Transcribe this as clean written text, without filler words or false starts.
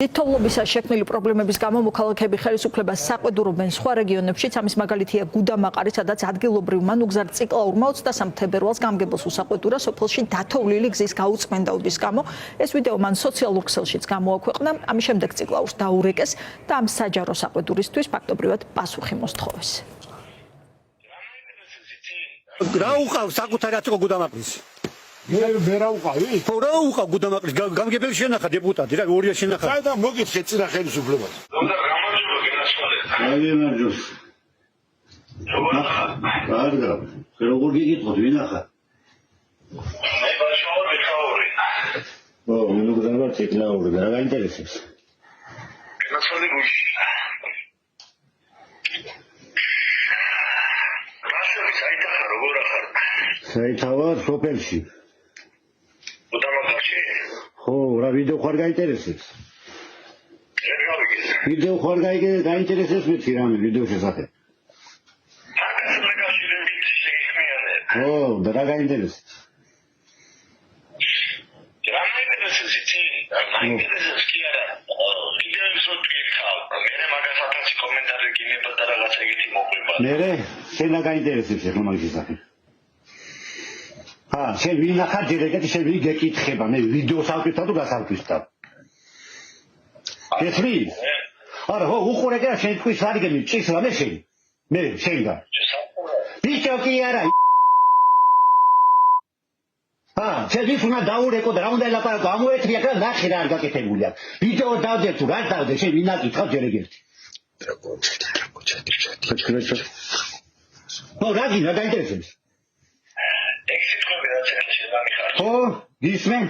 თითოეულობისა შექმნილი პრობლემების გამო მოქალაქეები ხელისუფლებას საყვედურობენ სხვა რეგიონებშიც, ამის მაგალითია გუდამაყარი, სადაც ადგილობრივმა ნუგზარ ციკლაურმა 23 თებერვალს გამგებელს უსაყვედურა სოფელში დათოვლილი გზის გაუწმენდაობის გამო. ეს ვიდეო მან სოციალურ ქსელშიც გამოაქვეყნა. ამის შემდეგ ციკლაურს დაურეკეს და ამ საჯარო საყვედურისთვის ფაქტობრივად პასუხი მოსთხოვეს. რა უყავს საკუთარი აწკო გუდამაყრის? მე რა უყავი? ხო რა უყავ გუდამაყრის გამგებელი შენახა დეპუტატი რა ორია შენახა. საერთოდ მოგითხე წინა ხელისუფლებას. გამარჯობა. კარგა. როგორ გიგითხოთ ვინახა? მე ბაშაური ხაური. ო, მე ნუგზარ ციკლაური, რა გაინტერესებს? განაცვალე გუში. რასები საიტახა როგორ ახარ? საითავა სოფელში. გუდამაყარში. ხო, რა ვიდეო ხარ გაინტერესებს? შევავიგე. ვიდეო ხარ გაინტერესებს მეთი რამე ვიდეო შესახებ? ო, და რა გაინტერესებს? მერე შენ რა გაინტერესებს ახლა მაგის შესახებ? შენ ვინახარ ჯერეგეთი შენ ვინ გეკითხება მე ვიდეოს ავტვირთავ თუ გასავტვირთავ? გესმი? არა ხო უყურე რა შენ თქვი სარიგენი ჭისლა მე შენ მე შენგა ბიჭო კი არა შენ ვის უნდა დაურეკო და რა უნდა ელაპარაკო ამოეთრია რა ნახე რა არ გაკეთებული აქვს ვიდეო დავდე თუ რა დავდე შენ ვინ აკითხავ ჯერეგეთი ხო რა გაინტერესებს? ხო, გისმენ?